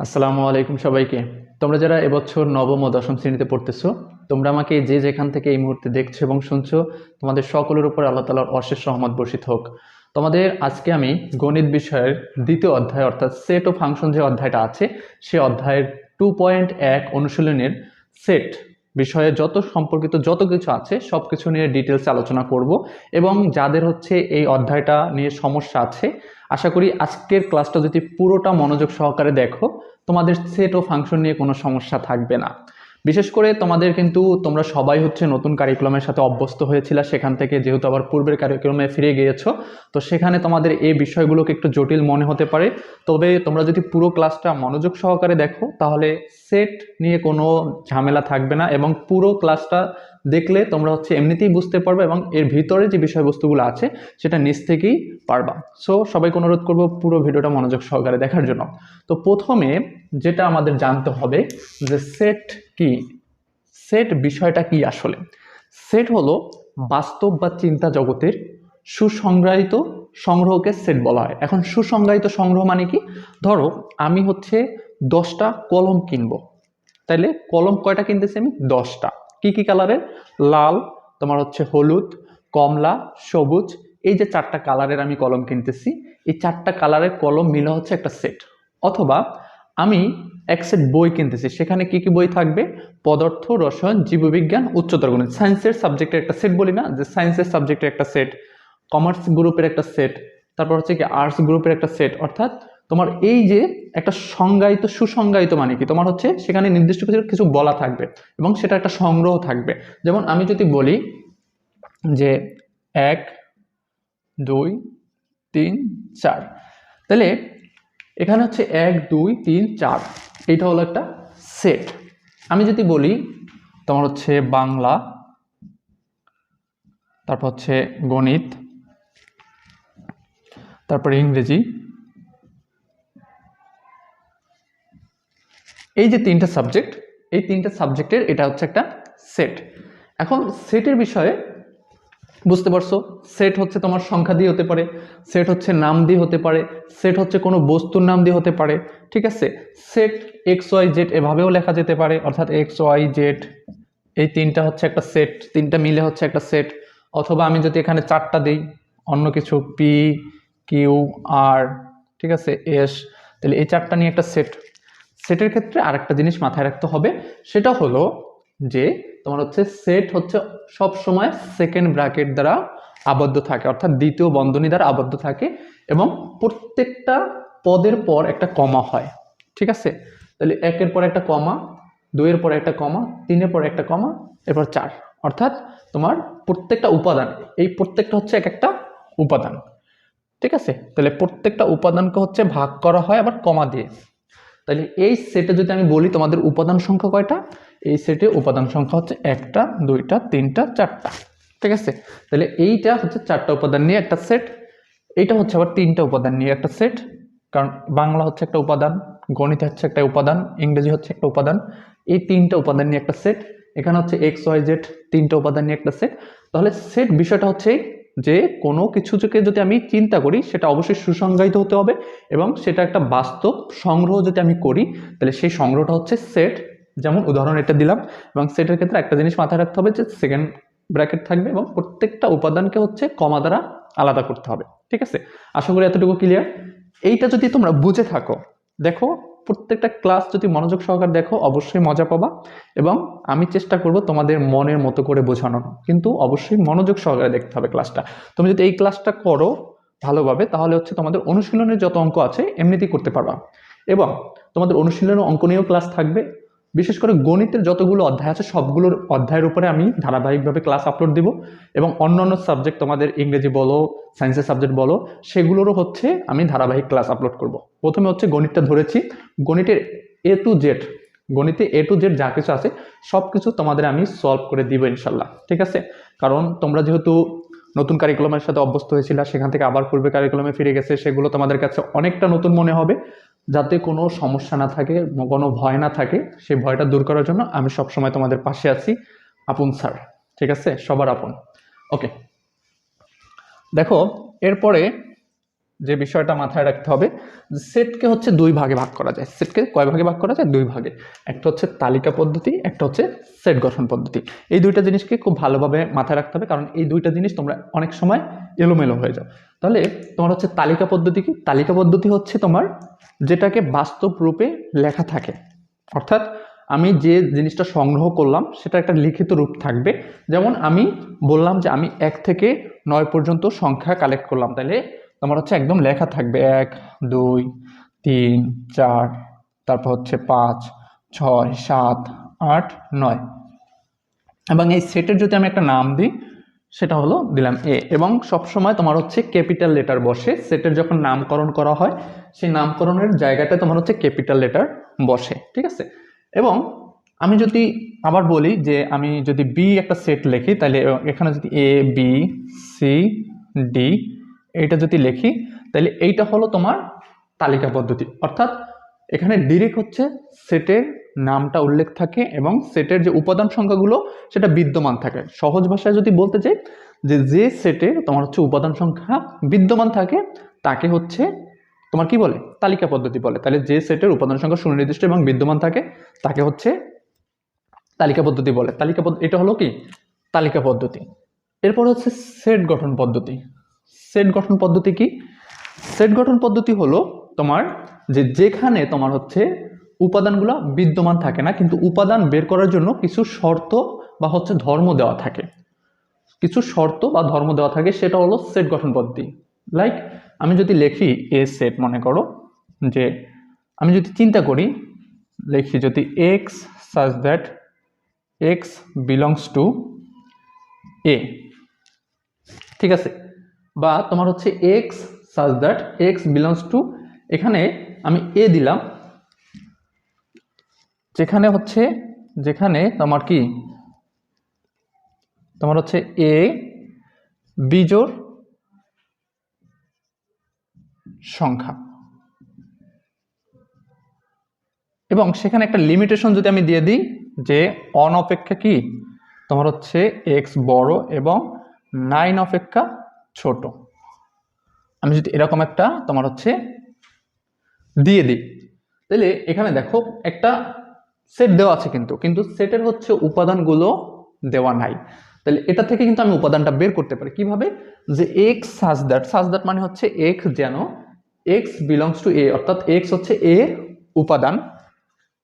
আসসালামু আলাইকুম সবাইকে। তোমরা যারা এবছর নবম ও দশম শ্রেণীতে পড়তেছো, তোমরা আমাকে যে যেখান থেকে এই মুহূর্তে দেখছো এবং শুনছো, তোমাদের সকলের উপর আল্লাহ তাআলার অশেষ রহমত বর্ষিত হোক। তোমাদের আজকে আমি গণিত বিষয়ের দ্বিতীয় অধ্যায় অর্থাৎ সেট ও ফাংশন যে অধ্যায়টা আছে, সে অধ্যায়ের 2.1 অনুশীলনের সেট বিষয়ে যত সম্পর্কিত যত কিছু আছে সব কিছু নিয়ে ডিটেলস আলোচনা করব। এবং যাদের হচ্ছে এই অধ্যায়টা নিয়ে সমস্যা আছে, আশা করি আজকের ক্লাসটা যদি পুরোটা মনোযোগ সহকারে দেখো, তোমাদের সেট ও ফাংশন নিয়ে কোনো সমস্যা থাকবে না। বিশেষ করে তোমাদের কিন্তু তোমরা সবাই হচ্ছে নতুন কারিকুলামের সাথে অভ্যস্ত হয়েছিল, সেখান থেকে যেহেতু আবার পূর্বের কারিকুলামে ফিরে গিয়েছো, তো সেখানে তোমাদের এই বিষয়গুলোকে একটু জটিল মনে হতে পারে। তবে তোমরা যদি পুরো ক্লাসটা মনোযোগ সহকারে দেখো, তাহলে সেট নিয়ে কোনো ঝামেলা থাকবে না এবং পুরো ক্লাসটা দেখলে তোমরা হচ্ছে এমনিতেই বুঝতে পারবে এবং এর ভিতরে যে বিষয়বস্তুগুলো আছে সেটা নিজ থেকেই পারবা। সো সবাইকে অনুরোধ করবো পুরো ভিডিওটা মনোযোগ সহকারে দেখার জন্য। তো প্রথমে যেটা আমাদের জানতে হবে যে সেট কি, সেট বিষয়টা কি আসলে। সেট হলো বাস্তব বা চিন্তা জগতের সুসংজ্ঞায়িত সংগ্রহকে সেট বলা হয়। এখন সুসংজ্ঞায়িত সংগ্রহ মানে কি? ধরো আমি হচ্ছে 10টা কলম কিনবো, তাইলে কলম কয়টা কিনতেছি আমি? 10টা। কি কি কালারের? লাল, তোমার হচ্ছে হলুদ, কমলা, সবুজ, এই যে 4টা কালারের আমি কলম কিনতেছি, এই 4টা কালারের কলম মিলে হচ্ছে একটা সেট। অথবা আমি এক সেট বই কিনতেছি, সেখানে কি কি বই থাকবে? পদার্থ, রসায়ন, জীববিজ্ঞান, উচ্চতর গণিত, সায়েন্সের সাবজেক্টের একটা সেট বলি না, যে সায়েন্সের সাবজেক্টের একটা সেট, কমার্স গ্রুপের একটা সেট, তারপর হচ্ছে কি আর্টস গ্রুপের একটা সেট। অর্থাৎ তোমার এই যে একটা সংজ্ঞায়িত, সুসংজ্ঞায়িত মানে কি, তোমার হচ্ছে সেখানে নির্দিষ্ট কিছু কিছু বলা থাকবে এবং সেটা একটা সংগ্রহ থাকবে। যেমন আমি যদি বলি যে 1 2 3 4, তাহলে এখানে হচ্ছে 1 2 3 4, এইটা হলো একটা সেট। আমি যদি বলি তোমার হচ্ছে বাংলা, তারপর হচ্ছে গণিত, তারপরে ইংরেজি, এই যে 3টা সাবজেক্ট, এই 3টা সাবজেক্টের এটা হচ্ছে একটা সেট। এখন সেটের বিষয়ে বুঝতে পারছো, সেট হচ্ছে তোমার সংখ্যা দিয়ে হতে পারে, সেট হচ্ছে নাম দিয়ে হতে পারে, সেট হচ্ছে কোনো বস্তুর নাম দিয়ে হতে পারে। ঠিক আছে, সেট এক্স ওয়াই জেড এভাবেও লেখা যেতে পারে, অর্থাৎ এক্স ওয়াই জেড এই 3টা হচ্ছে একটা সেট, 3টা মিলে হচ্ছে একটা সেট। অথবা আমি যদি এখানে 4টা দিই অন্য কিছু, পি কিউ আর, ঠিক আছে, এস, তাহলে এই 4টা নিয়ে একটা সেট। সেটের ক্ষেত্রে আরেকটা জিনিস মাথায় রাখতে হবে, সেটা হলো যে তোমার হচ্ছে সেট হচ্ছে সব সময় সেকেন্ড ব্র্যাকেট দ্বারা আবদ্ধ থাকে, অর্থাৎ দ্বিতীয় বন্ধনী দ্বারা আবদ্ধ থাকে এবং প্রত্যেকটা পদের পর একটা কমা হয়। ঠিক আছে, তাহলে 1-এর পর একটা কমা, 2-এর পর একটা কমা, 3-এর পর একটা কমা, এরপর 4। অর্থাৎ তোমার প্রত্যেকটা উপাদান, এই প্রত্যেকটা হচ্ছে এক একটা উপাদান। ঠিক আছে, তাহলে প্রত্যেকটা উপাদানকে হচ্ছে ভাগ করা হয় আবার কমা দিয়ে। তাহলে এই সেটে যদি আমি বলি তোমাদের উপাদান সংখ্যা কয়টা, এই সেটে উপাদান সংখ্যা হচ্ছে 1টা 2টা 3টা 4টা। ঠিক আছে, তাহলে এইটা হচ্ছে 4টা উপাদান নিয়ে একটা সেট, এইটা হচ্ছে আবার 3টা উপাদান নিয়ে একটা সেট। কারণ বাংলা হচ্ছে একটা উপাদান, গণিত হচ্ছে একটা উপাদান, ইংরেজি হচ্ছে একটা উপাদান, এই 3টা উপাদান নিয়ে একটা সেট। এখানে হচ্ছে এক্স ওয়াই জেড 3টা উপাদান নিয়ে একটা সেট। তাহলে সেট বিষয়টা হচ্ছে যে কোনো কিছুকে যদি আমি চিন্তা করি সেটা অবশ্যই সুসংজ্ঞায়িত হতে হবে এবং সেটা একটা বাস্তব সংগ্রহ যদি আমি করি, তাহলে সেই সংগ্রহটা হচ্ছে সেট। যেমন উদাহরণ এটা দিলাম। এবং সেটের ক্ষেত্রে একটা জিনিস মাথায় রাখতে হবে যে সেকেন্ড ব্র্যাকেট থাকবে এবং প্রত্যেকটা উপাদানকে হচ্ছে কমা দ্বারা আলাদা করতে হবে। ঠিক আছে, আশা করি এতটুকু ক্লিয়ার। এইটা যদি তোমরা বুঝে থাকো, দেখো প্রত্যেকটা ক্লাস যদি মনোযোগ সহকারে দেখো অবশ্যই মজা পাবা এবং আমি চেষ্টা করব তোমাদের মনের মতো করে বোঝানোর, কিন্তু অবশ্যই মনোযোগ সহকারে দেখতে হবে ক্লাসটা। তুমি যদি এই ক্লাসটা করো ভালোভাবে, তাহলে হচ্ছে তোমাদের অনুশীলনের যত অঙ্ক আছে এমনিতেই করতে পারবা। এবং তোমাদের অনুশীলনের অঙ্ক নিয়েও ক্লাস থাকবে। বিশেষ করে গণিতের যতগুলো অধ্যায় আছে সবগুলোর অধ্যায়ের উপরে আমি ধারাবাহিকভাবে ক্লাস আপলোড দিব এবং অন্যান্য সাবজেক্ট তোমাদের ইংরেজি বলো, সায়েন্সের সাবজেক্ট বলো, সেগুলোরও হচ্ছে আমি ধারাবাহিক ক্লাস আপলোড করব। প্রথমে হচ্ছে গণিতটা ধরেছি, গণিতের এ টু জেড, গণিতে এ টু জেড যা কিছু আছে সব কিছু তোমাদের আমি সলভ করে দিব ইনশাল্লাহ। ঠিক আছে, কারণ তোমরা যেহেতু নতুন কারিকুলামের সাথে অভ্যস্ত হয়েছিল, সেখান থেকে আবার পূর্বে কারিকুলামে ফিরে গেছে, সেগুলো তোমাদের কাছে অনেকটা নতুন মনে হবে। যাতে কোনো সমস্যা না থাকে, কোনো ভয় না থাকে, সেই ভয়টা দূর করার জন্য আমি সবসময় তোমাদের পাশে আছি, আপন স্যার। ঠিক আছে, সবার আপন। ওকে, দেখো এরপরে যে বিষয়টা মাথায় রাখতে হবে, সেটকে হচ্ছে দুই ভাগে ভাগ করা যায়। সেটকে কয় ভাগে ভাগ করা যায়? দুই ভাগে। একটা হচ্ছে তালিকা পদ্ধতি, একটা হচ্ছে সেট গঠন পদ্ধতি। এই দুইটা জিনিসকে খুব ভালোভাবে মাথায় রাখতে হবে, কারণ এই দুইটা জিনিস তোমরা অনেক সময় এলোমেলো হয়ে যাও। তাহলে তোমার হচ্ছে তালিকা পদ্ধতি কি? তালিকা পদ্ধতি হচ্ছে তোমার যেটাকে বাস্তব রূপে লেখা থাকে, অর্থাৎ আমি যে জিনিসটা সংগ্রহ করলাম সেটা একটা লিখিত রূপ থাকবে। যেমন আমি বললাম যে আমি 1 থেকে 9 পর্যন্ত সংখ্যা কালেক্ট করলাম, তাহলে তোমার হচ্ছে একদম লেখা থাকবে 1 2 3 4, তারপর হচ্ছে 5 6 7 8 9। এবং এই সেটের যদি আমি একটা নাম দিই, সেটা হলো দিলাম এ। এবং সবসময় তোমার হচ্ছে ক্যাপিটাল লেটার বসে। সেটের যখন নামকরণ করা হয়, সেই নামকরণের জায়গাটায় তোমার হচ্ছে ক্যাপিটাল লেটার বসে, ঠিক আছে? এবং আমি যদি আবার বলি যে আমি যদি বি একটা সেট লিখি, তাহলে এখানে যদি এ বি সি ডি এইটা যদি লিখি, তাহলে এইটা হলো তোমার তালিকা পদ্ধতি। অর্থাৎ এখানে ডিরেক্ট হচ্ছে সেটের নামটা উল্লেখ থাকে এবং সেটের যে উপাদান সংখ্যাগুলো সেটা বিদ্যমান থাকে। সহজ ভাষায় যদি বলতে চাই, যে সেটে তোমার হচ্ছে উপাদান সংখ্যা বিদ্যমান থাকে তাকে হচ্ছে তোমার কি বলে? তালিকা পদ্ধতি বলে। তাহলে যে সেটের উপাদান সংখ্যা সুনির্দিষ্ট এবং বিদ্যমান থাকে তাকে হচ্ছে তালিকা পদ্ধতি বলে। এটা হলো কি? তালিকা পদ্ধতি। এরপর হচ্ছে সেট গঠন পদ্ধতি। সেট গঠন পদ্ধতি কি? সেট গঠন পদ্ধতি হলো তোমার যেখানে তোমার হচ্ছে উপাদানগুলো বিদ্যমান থাকে না, কিন্তু উপাদান বের করার জন্য কিছু শর্ত বা হচ্ছে ধর্ম দেওয়া থাকে। কিছু শর্ত বা ধর্ম দেওয়া থাকে, সেটা হলো সেট গঠন পদ্ধতি। লাইক আমি যদি লিখি এ সেট, মনে করো যে আমি যদি চিন্তা করি, লিখি যদি x such that x belongs to A, ঠিক আছে? বা তোমার হচ্ছে x such that x belongs to, এখানে আমি এ দিলাম, যেখানে তোমার কি তোমার হচ্ছে এ বিজোড় সংখ্যা, এবং সেখানে একটা লিমিটেশন যদি আমি দিয়ে দিই যে অন অপেক্ষা কি তোমার হচ্ছে এক্স বড় এবং 9 অপেক্ষা ছোট, আমি যদি এরকম একটা তোমার হচ্ছে দিয়ে দিই, তাহলে এখানে দেখো একটা সেট দেওয়া আছে, কিন্তু সেটের হচ্ছে উপাদানগুলো দেওয়া নাই। তাহলে এটা থেকে কিন্তু আমি উপাদানটা বের করতে পারি কিভাবে? যে এক্স সাচ দ্যাট মানে হচ্ছে এক্স যেন এক্স বিলংস টু এ, অর্থাৎ এক্স হচ্ছে এ উপাদান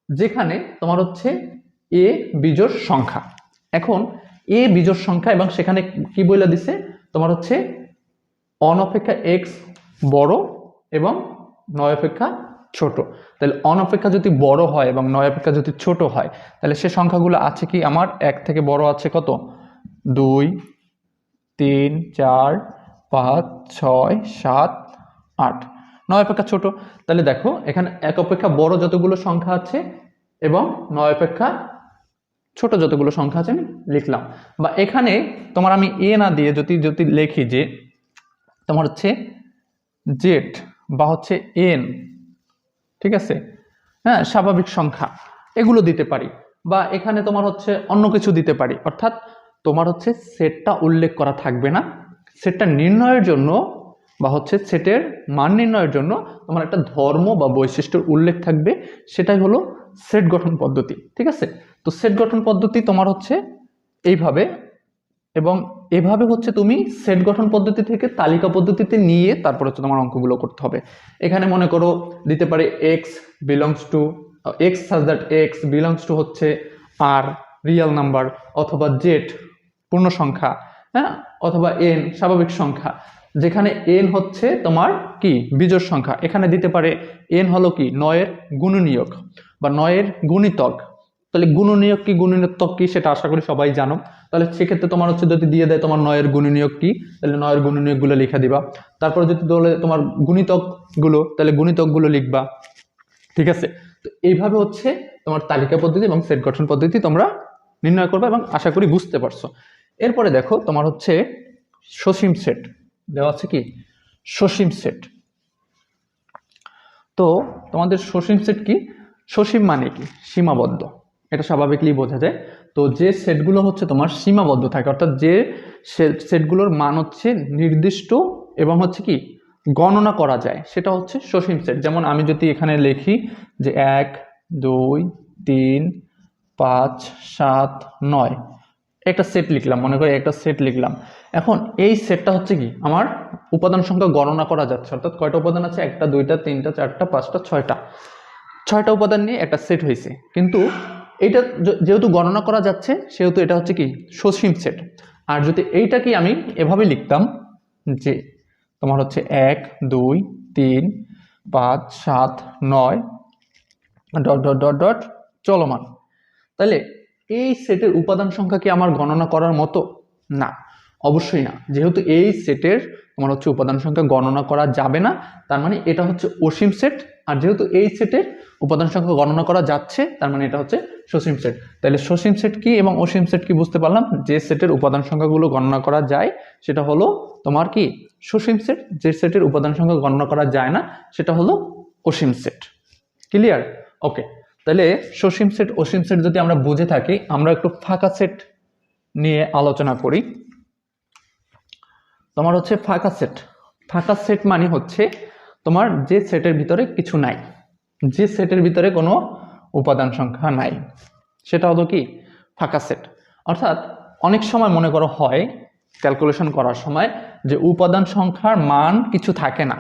যেখানে তোমার হচ্ছে এ বিজোড় সংখ্যা। এখন এ বিজোড় সংখ্যা এবং সেখানে কি বলে দিছে তোমার হচ্ছে অন অপেক্ষা এক্স বড় এবং 9 অপেক্ষা ছোট। তাহলে অন অপেক্ষা যদি বড় হয় এবং 9 অপেক্ষা যদি ছোট হয়, তাহলে সে সংখ্যাগুলো আছে কি আমার 1 থেকে বড় আছে কত? 2 3 4 5 6 7 8, 9 অপেক্ষা ছোট। তাহলে দেখো এখানে 1 অপেক্ষা বড় যতগুলো সংখ্যা আছে এবং 9 অপেক্ষা ছোট যতগুলো সংখ্যা আছে আমি লিখলাম। বা এখানে তোমার আমি এ না দিয়ে যদি লিখি যে তোমার হচ্ছে জেড বা হচ্ছে এন, ঠিক আছে? হ্যাঁ, স্বাভাবিক সংখ্যা এগুলো দিতে পারি, বা এখানে তোমার হচ্ছে অন্য কিছু দিতে পারি। অর্থাৎ তোমার হচ্ছে সেটটা উল্লেখ করা থাকবে না, সেটটা নির্ণয়ের জন্য বা হচ্ছে সেটের মান নির্ণয়ের জন্য তোমার একটা ধর্ম বা বৈশিষ্ট্যের উল্লেখ থাকবে, সেটাই হলো সেট গঠন পদ্ধতি, ঠিক আছে? তো সেট গঠন পদ্ধতি তোমার হচ্ছে এইভাবে, এবং এভাবে হচ্ছে তুমি সেট গঠন পদ্ধতি থেকে তালিকা পদ্ধতিতে নিয়ে তারপর হচ্ছে তোমার অঙ্কগুলো করতে হবে। এখানে মনে করো দিতে পারে x belongs two x such that x belongs two হচ্ছে আর রিয়েল নাম্বার, অথবা জেড পূর্ণ সংখ্যা, হ্যাঁ, অথবা এন স্বাভাবিক সংখ্যা, যেখানে এন হচ্ছে তোমার কি বিজোড় সংখ্যা। এখানে দিতে পারে এন হলো কি 9-এর গুণনীয়ক বা 9-এর গুণিতক। তাহলে গুণনীয়ক কি গুণিতক কি সেটা আশা করি সবাই জানো। তাহলে সেক্ষেত্রে তোমার হচ্ছে যদি দিয়ে দেয় তোমার 9-এর গুণনীয়ক কি, তাহলে 9-এর গুণনীয়কগুলো লিখে দিবা। তারপরে যদি বলে তোমার গুণিতকগুলো, তাহলে গুণিতকগুলো লিখবা, ঠিক আছে? তো এইভাবে হচ্ছে তোমার তালিকা পদ্ধতি এবং সেট গঠন পদ্ধতি তোমরা নির্ণয় করবে, এবং আশা করি বুঝতে পারছো। এরপরে দেখো তোমার হচ্ছে সসীম সেট দেওয়া আছে কি সসীম সেট। তো তোমাদের সসীম সেট কি? সসীম মানে কি সীমাবদ্ধ, এটা স্বাভাবিকলি বোঝা যায়। তো যে সেটগুলো হচ্ছে তোমার সীমাবদ্ধ থাকে, অর্থাৎ যে সেটগুলোর মান হচ্ছে নির্দিষ্ট এবং হচ্ছে কি গণনা করা যায় সেটা হচ্ছে সসীম সেট। যেমন আমি যদি এখানে লিখি যে 1 2 3 5 7 9 একটা সেট লিখলাম, মনে করি একটা সেট লিখলাম। এখন এই সেটটা হচ্ছে কি আমার উপাদান সংখ্যা গণনা করা যাচ্ছে, অর্থাৎ কয়টা উপাদান আছে, 1 2 3 4 5 6টা, 6টা উপাদান নিয়ে একটা সেট হয়েছে। কিন্তু এটা যেহেতু গণনা করা যাচ্ছে সেহেতু এটা হচ্ছে কি সসীম সেট। আর যদি এইটাকে আমি এভাবে লিখতাম যে তোমার হচ্ছে 1 2 3 5 7 9 ডট ডট ডট ডট চলমান, তাহলে এই সেটের উপাদান সংখ্যা কি আমার গণনা করার মতো? না, অবশ্যই না। যেহেতু এই সেটের তোমার হচ্ছে উপাদান সংখ্যা গণনা করা যাবে না, তার মানে এটা হচ্ছে অসীম সেট। আর যেহেতু এই সেটের উপাদান সংখ্যা গণনা করা যাচ্ছে, তার মানে এটা হচ্ছে সসীম সেট। তাহলে সসীম সেট কি এবং অসীম সেট কি বুঝতে পারলাম। যে সেটের উপাদান সংখ্যাগুলো গণনা করা যায় সেটা হলো তোমার কি সসীম সেট, যে সেটের উপাদান সংখ্যা গণনা করা যায় না সেটা হলো অসীম সেট। ক্লিয়ার? ওকে, তাহলে সসীম সেট অসীম সেট যদি আমরা বুঝে থাকি, আমরা একটু ফাঁকা সেট নিয়ে আলোচনা করি। তোমার হচ্ছে ফাঁকা সেট। ফাঁকা সেট মানে হচ্ছে তোমার যে সেটের ভিতরে কিছু নাই, যে সেটের ভিতরে কোনো উপাদান সংখ্যা নাই, সেটা হলো কি ফাঁকা সেট। অর্থাৎ অনেক সময় মনে করো হয় ক্যালকুলেশন করার সময় যে উপাদান সংখ্যার মান কিছু থাকে না,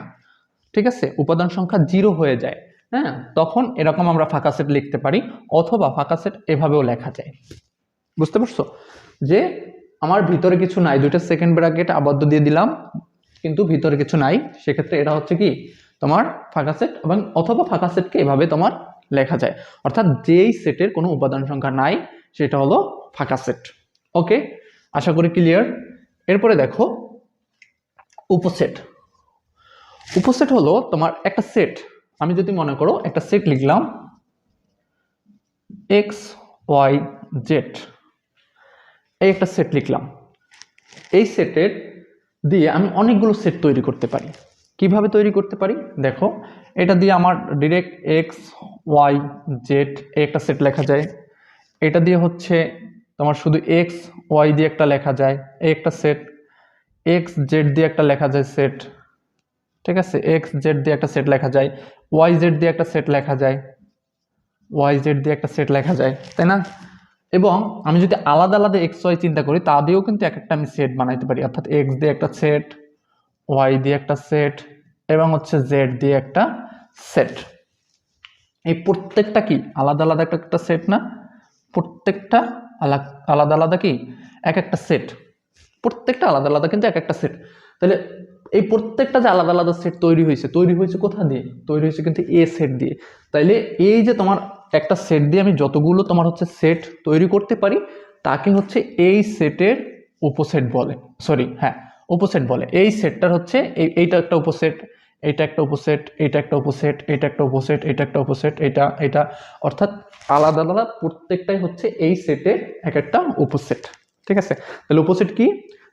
ঠিক আছে, উপাদান সংখ্যা 0 হয়ে যায়, হ্যাঁ, তখন এরকম আমরা ফাঁকা সেট লিখতে পারি। অথবা ফাঁকা সেট এভাবেও লেখা যায়। বুঝতে পারছো? যে আমার ভিতরে কিছু নাই, দুইটা সেকেন্ড ব্র্যাকেট আবদ্ধ দিয়ে দিলাম, কিন্তু ভিতরে কিছু নাই, সেক্ষেত্রে এটা হচ্ছে কি তোমার ফাঁকা সেট। এবং অথবা ফাঁকা সেটকে এভাবে তোমার লেখা যায়, অর্থাৎ যেই সেটের কোনো উপাদান সংখ্যা নাই সেটা হলো ফাঁকা সেট। ওকে, আশা করি ক্লিয়ার। এরপরে দেখো উপসেট। উপসেট হলো তোমার একটা সেট। আমি যদি মনে করো একটা সেট লিখলাম এক্স ওয়াই জেড, এই একটা সেট লিখলাম। এই সেটের দিয়ে আমি অনেকগুলো সেট তৈরি করতে পারি। কিভাবে তৈরি করতে পারি দেখো, এটা দিয়ে আমার ডিরেক্ট এক্স ওয়াই জেড একটা সেট লেখা যায়। এটা দিয়ে হচ্ছে তোমার শুধু এক্স ওয়াই দিয়ে একটা লেখা যায়, এই একটা সেট। এক্স জেড দিয়ে একটা লেখা যায় সেট, ঠিক আছে, এক্স জেড দিয়ে একটা সেট লেখা যায়, ওয়াই জেড দিয়ে একটা সেট লেখা যায়, ওয়াই জেড দিয়ে একটা সেট লেখা যায়, তাই না? এবং আমি যদি আলাদা আলাদা এক্স ওয়াই চিন্তা করি, তা দিয়েও কিন্তু এক একটা আমি সেট বানাইতে পারি। অর্থাৎ এক্স দিয়ে একটা সেট, ওয়াই দিয়ে একটা সেট এবং হচ্ছে জেড দিয়ে একটা সেট। এই প্রত্যেকটা কি আলাদা আলাদা একটা সেট না? প্রত্যেকটা আলাদা আলাদা কি এক একটা সেট, প্রত্যেকটা আলাদা আলাদা কিন্তু এক একটা সেট। তাহলে এই প্রত্যেকটা যে আলাদা আলাদা সেট তৈরি হয়েছে কোথা দিয়ে? তৈরি হয়েছে কিন্তু এ সেট দিয়ে। তাইলে এই যে তোমার একটা সেট দিয়ে আমি যতগুলো তোমার হচ্ছে সেট তৈরি করতে পারি, তাকে হচ্ছে এই সেটের উপসেট বলে। সরি, হ্যাঁ, উপসেট বলে। এই সেটটার হচ্ছে এইটা একটা উপসেট, এটা একটা উপসেট, এটা একটা উপসেট, এটা একটা উপসেট, এটা একটা উপসেট, এটা অর্থাৎ আলাদা আলাদা প্রত্যেকটাই হচ্ছে এই সেটের এক একটা উপসেট। ঠিক আছে? তাহলে উপসেট কি?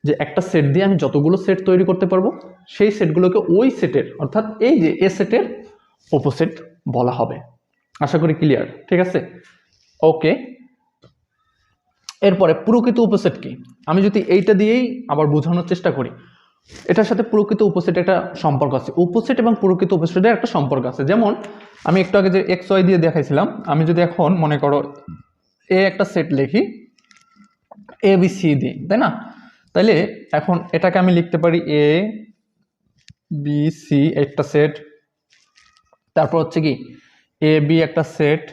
যে একটা সেট দিয়ে আমি যতগুলো সেট তৈরি করতে পারবো, সেই সেটগুলোকে ওই সেটের অর্থাৎ এই যে এ সেটের উপসেট বলা হবে। আশা করি ক্লিয়ার। ঠিক আছে? ওকে, এরপরে প্রকৃত উপসেট কি? আমি যদি এইটা দিয়েই আবার বোঝানোর চেষ্টা করি, এটার সাথে প্রকৃত উপসেট একটা সম্পর্ক আছে। উপসেট এবং প্রকৃত উপসেটের একটা সম্পর্ক আছে। যেমন আমি একটু আগে যে এক্স ওয়াই দিয়ে দেখাইছিলাম, আমি যদি এখন মনে করো এ একটা সেট লিখি এ বি সি দিয়ে, তাই না? তাইলে এখন এটাকে আমি লিখতে পারি এ বি সি একটা সেট, তারপর হচ্ছে কি এ বি একটা সেট,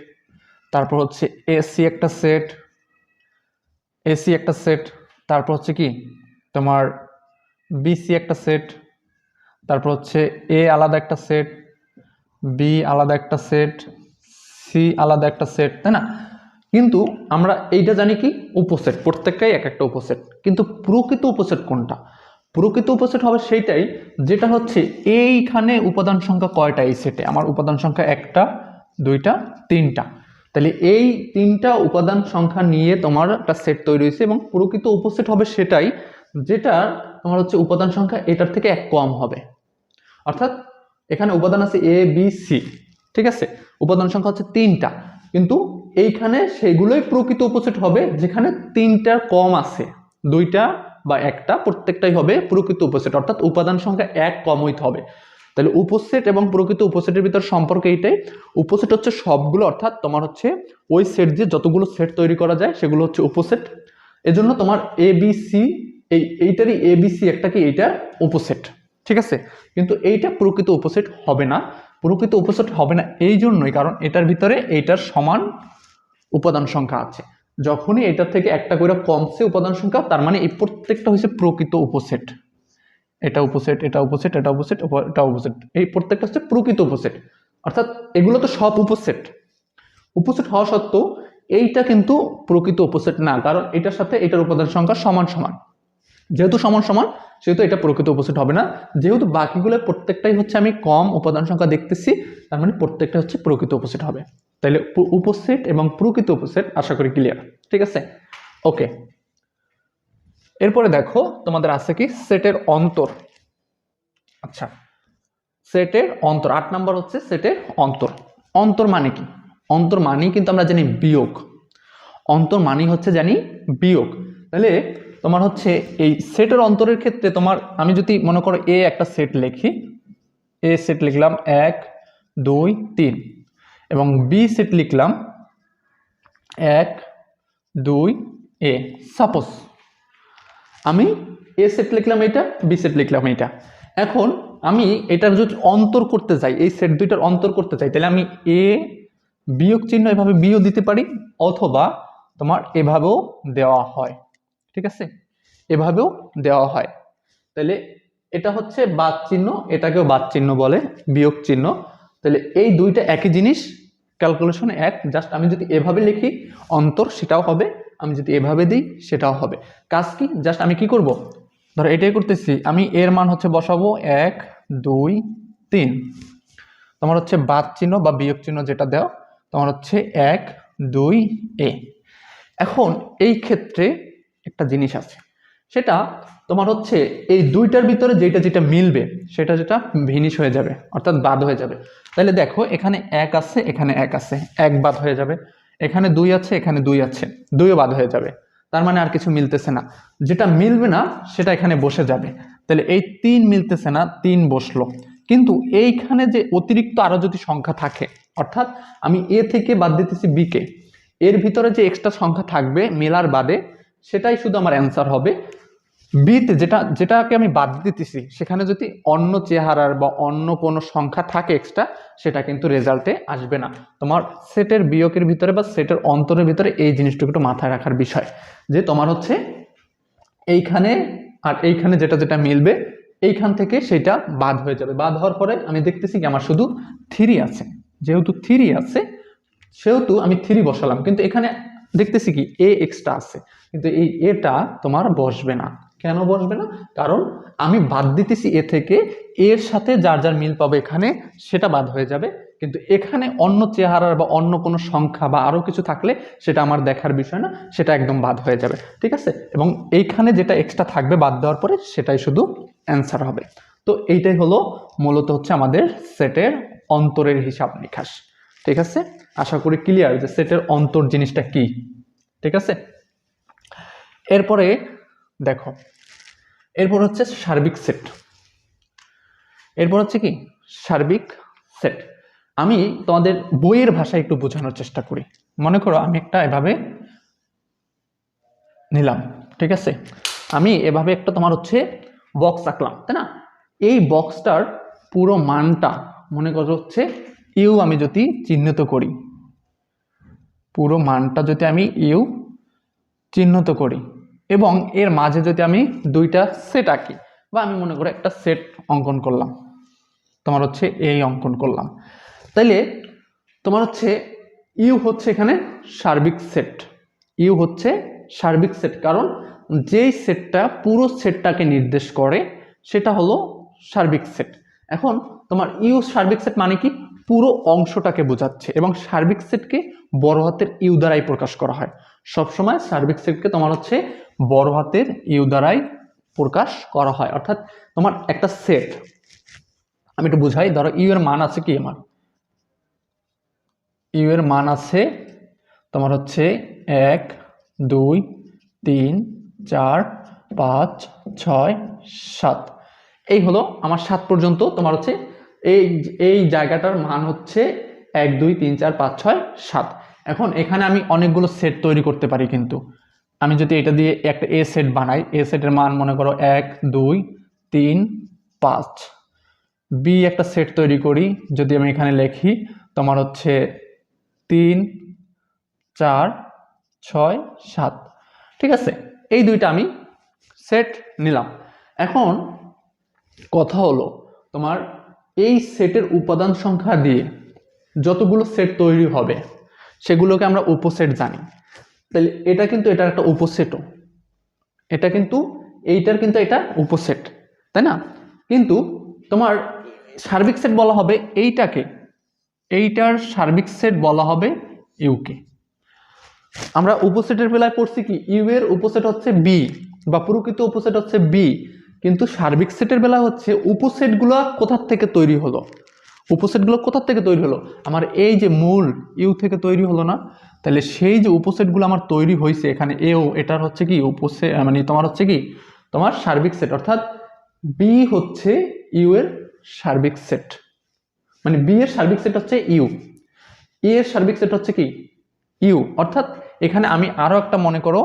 তারপর হচ্ছে এ সি একটা সেট, এসি একটা সেট, তারপর হচ্ছে কি তোমার বিসি একটা সেট, তারপর হচ্ছে এ আলাদা একটা সেট, বি আলাদা একটা সেট, সি আলাদা একটা সেট, তাই না? কিন্তু আমরা এইটা জানি কি উপসেট, প্রত্যেকটাই এক একটা উপসেট। কিন্তু প্রকৃত উপসেট কোনটা? প্রকৃত উপসেট হবে সেইটাই যেটা হচ্ছে এইখানে উপাদান সংখ্যা কয়টা এই সেটে? আমার উপাদান সংখ্যা একটা, দুইটা, তিনটা। তাহলে এই তিনটা উপাদান সংখ্যা নিয়ে তোমার একটা সেট তৈরি হয়েছে, এবং প্রকৃত উপসেট হবে সেটাই যেটা তোমার হচ্ছে উপাদান সংখ্যা এটার থেকে এক কম হবে। অর্থাৎ এখানে উপাদান আছে এ বি সি, ঠিক আছে, উপাদান সংখ্যা হচ্ছে তিনটা, কিন্তু এইখানে সেগুলোই প্রকৃত উপসেট হবে যেখানে তিনটার কম আছে, দুইটা বা একটা, প্রত্যেকটাই হবে প্রকৃত উপসেট। অর্থাৎ উপাদান সংখ্যা এক কম হইতে হবে। তাহলে উপসেট এবং প্রকৃত উপসেটের ভিতর সম্পর্ক এইটাই। উপসেট হচ্ছে সবগুলো, অর্থাৎ তোমার হচ্ছে ওই সেট দিয়ে যতগুলো সেট তৈরি করা যায় সেগুলো হচ্ছে উপসেট। এজন্য তোমার ABC, এইটারই ABC একটা কি, এইটা উপসেট, ঠিক আছে। কিন্তু এইটা প্রকৃত উপসেট হবে না। প্রকৃত উপসেট হবে না এই জন্যই কারণ এটার ভিতরে এইটার সমান উপাদান সংখ্যা আছে। যখনই এটার থেকে একটা করে কমছে উপাদান সংখ্যা, তার মানে এই প্রত্যেকটা হচ্ছে প্রকৃত উপসেট। এটা উপসেট, এটা উপসেট, এটা উপসেট, এটা উপসেট, এই প্রত্যেকটা হচ্ছে প্রকৃত উপসেট। অর্থাৎ এগুলো তো সব উপসেট। উপসেট হওয়া সত্ত্বেও এইটা কিন্তু প্রকৃত উপসেট না, কারণ এটার সাথে এটার উপাদান সংখ্যা সমান সমান। যেহেতু সমান সমান সেহেতু এটা প্রকৃত উপসেট হবে না। যেহেতু বাকিগুলো প্রত্যেকটাই হচ্ছে আমি কম উপাদান সংখ্যা দেখতেছি, তার মানে প্রত্যেকটা হচ্ছে প্রকৃত উপসেট হবে। তাহলে উপসেট এবং প্রকৃত উপসেট আশা করি ক্লিয়ার, ঠিক আছে। ওকে, এরপরে দেখো তোমাদের আছে কি সেটের অন্তর। আচ্ছা, সেটের অন্তর 8 নাম্বার হচ্ছে সেটের অন্তর। অন্তর মানে কি? অন্তর মানে কিন্তু আমরা জানি বিয়োগ। অন্তর মানে হচ্ছে জানি বিয়োগ। তাহলে তোমার হচ্ছে এই সেটের অন্তরের ক্ষেত্রে তোমার, আমি যদি মনে করো এ একটা সেট লিখি, এ সেট লিখলাম 1 2 3, এবং বি সেট লিখলাম 1 2 এ। সাপোজ আমি এ সেট লিখলাম এটা, বি সেট লিখলাম এটা। এখন আমি এটার যদি অন্তর করতে চাই, এই সেট দুইটার অন্তর করতে চাই, তাহলে আমি এ বিয়োগ চিহ্ন এভাবে বিও দিতে পারি, অথবা তোমার এভাবেও দেওয়া হয়, ঠিক আছে, এভাবেও দেওয়া হয়। তাহলে এটা হচ্ছে বাদ চিহ্ন, এটাকেও বাদ চিহ্ন বলে, বিয়োগ চিহ্ন। তাহলে এই দুইটা একই জিনিস, ক্যালকুলেশন এক। জাস্ট আমি যদি এভাবে লিখি অন্তর সেটাও হবে, আমি যদি এভাবে দিই সেটাও হবে। কাজ কি, জাস্ট আমি কি করব, ধরো এটাই করতেছি, আমি এর মান হচ্ছে বসাবো 1 2 3, তোমার হচ্ছে বাদ চিহ্ন বা বিয়োগ চিহ্ন যেটা দাও, তোমার হচ্ছে 1 2 এ। এখন এই ক্ষেত্রে একটা জিনিস আছে, সেটা তোমার হচ্ছে এই দুইটার ভিতরে যেটা যেটা মিলবে সেটা যেটা ভিনিশ হয়ে যাবে, অর্থাৎ বাদ হয়ে যাবে। তাহলে দেখো এখানে 1 আছে, এখানে 1 আছে, 1 বাদ হয়ে যাবে। এখানে 2 আছে, এখানে 2 আছে, 2ও বাদ হয়ে যাবে। তার মানে আর কিছু মিলতেছে না, যেটা মিলবে না সেটা এখানে বসে যাবে। তাহলে এই 3 মিলতেছে না, 3 বসলো। কিন্তু এইখানে যে অতিরিক্ত আরো যদি সংখ্যা থাকে, অর্থাৎ আমি এ থেকে বাদ দিতেছি বি কে, এর ভিতরে যে এক্সট্রা সংখ্যা থাকবে মেলার বাদে, সেটাই শুধু আমার অ্যান্সার হবে। বিতে যেটাকে আমি বাদ দিতেছি সেখানে যদি অন্য চেহারার বা অন্য কোনো সংখ্যা থাকে এক্সট্রা, সেটা কিন্তু রেজাল্টে আসবে না। তোমার সেটের বিয়োগের ভিতরে বা সেটের অন্তরের ভিতরে এই জিনিসটুকু একটু মাথায় রাখার বিষয়, যে তোমার হচ্ছে এইখানে আর এইখানে যেটা যেটা মিলবে এইখান থেকে সেটা বাদ হয়ে যাবে। বাদ হওয়ার পরে আমি দেখতেছি কি আমার শুধু 3 আছে, যেহেতু 3 আছে সেহেতু আমি 3 বসালাম, কিন্তু এখানে দেখতেছি কি এ এক্সট্রা আছে, কিন্তু এই এটা তোমার বসবে না। কেন বসবে না? কারণ আমি বাদ দিতেছি এ থেকে, এর সাথে যার যার মিল পাবে এখানে সেটা বাদ হয়ে যাবে, কিন্তু এখানে অন্য চেহারার বা অন্য কোনো সংখ্যা বা আরো কিছু থাকলে সেটা আমার দেখার বিষয় না, সেটা একদম বাদ হয়ে যাবে, ঠিক আছে। এবং এইখানে যেটা এক্সট্রা থাকবে বাদ দেওয়ার পরে সেটাই শুধু অ্যান্সার হবে। তো এইটাই হলো মূলত হচ্ছে আমাদের সেটের অন্তরের হিসাব নিকাশ, ঠিক আছে। আশা করি ক্লিয়ার যে সেটের অন্তর জিনিসটা কি, ঠিক আছে। এরপরে দেখো, এরপর হচ্ছে সার্বিক সেট। এরপর হচ্ছে কি সার্বিক সেট। আমি তোমাদের বইয়ের ভাষায় একটু বোঝানোর চেষ্টা করি। মনে করো আমি একটা এভাবে নিলাম, ঠিক আছে, আমি এভাবে একটা তোমার হচ্ছে বক্স আঁকলাম, তাই না। এই বক্সটার পুরো মানটা মনে করো হচ্ছে ইউ, আমি যদি চিহ্নিত করি, পুরো মানটা যদি আমি ইউ চিহ্নিত করি, এবং এর মাঝে যদি আমি দুইটা সেট আঁকি, বা আমি মনে করি একটা সেট অঙ্কন করলাম, তোমার হচ্ছে এই অঙ্কন করলাম, তাইলে তোমার হচ্ছে ইউ হচ্ছে এখানে সার্বিক সেট। ইউ হচ্ছে সার্বিক সেট, কারণ যেই সেটটা পুরো সেটটাকে নির্দেশ করে সেটা হলো সার্বিক সেট। এখন তোমার ইউ সার্বিক সেট মানে কি, পুরো অংশটাকে বোঝাচ্ছে, এবং সার্বিক সেটকে বড় হাতের ইউ দ্বারাই প্রকাশ করা হয়। সবসময় সার্বিক সেটকে তোমার হচ্ছে বড় হাতের ইউ দ্বারাই প্রকাশ করা হয়। অর্থাৎ তোমার একটা সেট, আমি একটু বুঝাই, ধরো ইউ এর মান আছে কি, আমার ইউ এর মান আছে তোমার হচ্ছে 1 2 3 4 5 6 7, এই হলো আমার 7 পর্যন্ত তোমার হচ্ছে এই এই জায়গাটার মান হচ্ছে 1 2 3 4 5 6 7। এখন এখানে আমি অনেকগুলো সেট তৈরি করতে পারি, কিন্তু আমি যদি এটা দিয়ে একটা এ সেট বানাই, এ সেটের মান মনে করো 1 2 3 5, বি একটা সেট তৈরি করি, যদি আমি এখানে লিখি তোমার হচ্ছে 3 4 6 7, ঠিক আছে, এই দুইটা আমি সেট নিলাম। এখন কথা হলো তোমার এই সেটের উপাদান সংখ্যা দিয়ে যতগুলো সেট তৈরি হবে সেগুলোকে আমরা উপসেট জানি। তাহলে এটা কিন্তু এটার একটা উপসেটও, এটা কিন্তু এইটার কিন্তু এটা উপসেট, তাই না? কিন্তু তোমার সার্বিক সেট বলা হবে এইটাকে, এইটার সার্বিক সেট বলা হবে ইউকে। আমরা উপসেটের বেলায় পড়ছি কি ইউ এর উপসেট হচ্ছে বি বা প্রকৃত উপসেট হচ্ছে বি, কিন্তু সার্বিক সেটের বেলা হচ্ছে উপসেটগুলো কোথা থেকে তৈরি হলো, উপসেটগুলো কোথা থেকে তৈরি হলো, আমার এই যে মূল ইউ থেকে তৈরি হলো না? তাহলে সেই যে উপসেটগুলো আমার তৈরি হয়েছে এখানে এও, এটার হচ্ছে কি উপসেট, মানে তোমার হচ্ছে কি তোমার সার্বিক সেট, অর্থাৎ বি হচ্ছে ইউ এর সার্বিক সেট, মানে বি এর সার্বিক সেট হচ্ছে ইউ, এ এর সার্বিক সেট হচ্ছে কি ইউ। অর্থাৎ এখানে আমি আরো একটা মনে করো,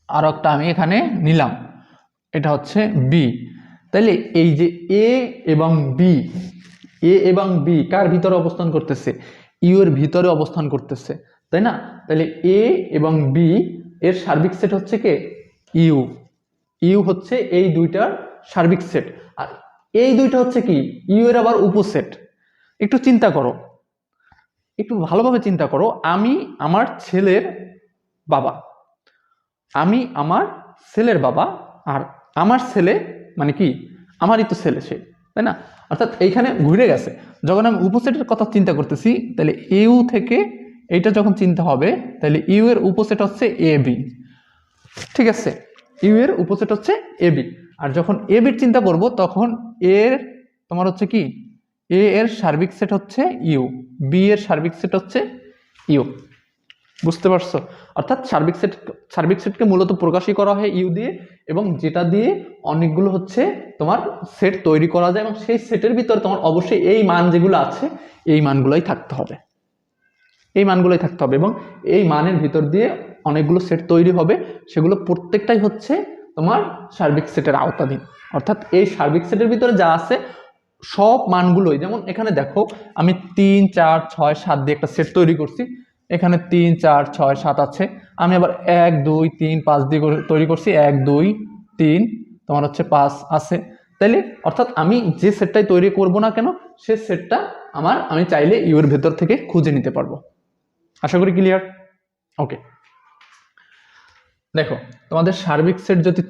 আরো একটা আমি এখানে নিলাম, এটা হচ্ছে বি। তাহলে এই যে এ এবং বি, এ এবং বি কার ভিতরে অবস্থান করতেছে, ইউ এর ভিতরে অবস্থান করতেছে, তাই না? তাহলে এ এবং বি এর সার্বিক সেট হচ্ছে কে ইউ, ইউ হচ্ছে এই দুইটার সার্বিক সেট, আর এই দুইটা হচ্ছে কি ইউ এর আবার উপসেট। একটু চিন্তা করো, একটু ভালোভাবে চিন্তা করো, আমি আমার ছেলের বাবা, আমি আমার ছেলের বাবা, আর আমার ছেলে মানে কি আমারই তো ছেলে সে, তাই না? অর্থাৎ এইখানে ঘুরে গেছে। যখন আমি উপসেটের কথা চিন্তা করতেছি তাহলে ইউ থেকে এইটা যখন চিন্তা হবে তাহলে ইউ এর উপসেট হচ্ছে এ বি, ঠিক আছে, ইউ এর উপসেট হচ্ছে এ বি। আর যখন এ বির চিন্তা করব তখন এর তোমার হচ্ছে কি এ এর সার্বিক সেট হচ্ছে ইউ, বি এর সার্বিক সেট হচ্ছে ইউ। বুঝতে পারছো? অর্থাৎ সার্বিক সেটকে মূলত প্রকাশই করা হয় ইউ দিয়ে, এবং যেটা দিয়ে অনেকগুলো হচ্ছে তোমার সেট তৈরি করা যায়, এবং সেই সেটের ভিতরে তোমার অবশ্যই এই মান যেগুলো আছে এই মানগুলোই থাকতে হবে, এই মানগুলোই থাকতে হবে, এবং এই মানের ভিতর দিয়ে অনেকগুলো সেট তৈরি হবে, সেগুলো প্রত্যেকটাই হচ্ছে তোমার সার্বিক সেটের আওতাধীন। অর্থাৎ এই সার্বিক সেটের ভিতরে যা আছে সব মানগুলোই, যেমন এখানে দেখো আমি 3 4 6 7 দিয়ে একটা সেট তৈরি করছি, এখানে 3 4 6 7 আছে, আমি আবার 1 2 3 5 দিয়ে তৈরি করছি, 1 2 3 তোমার হচ্ছে 5 আছে। তাইলে অর্থাৎ আমি যে সেটটাই তৈরি করব না কেন সে সেটটা আমি চাইলে ইউ এর ভেতর থেকে খুঁজে নিতে পারবো। আশা করি ক্লিয়ার। ওকে, দেখো তোমাদের সার্বিক সেট যদি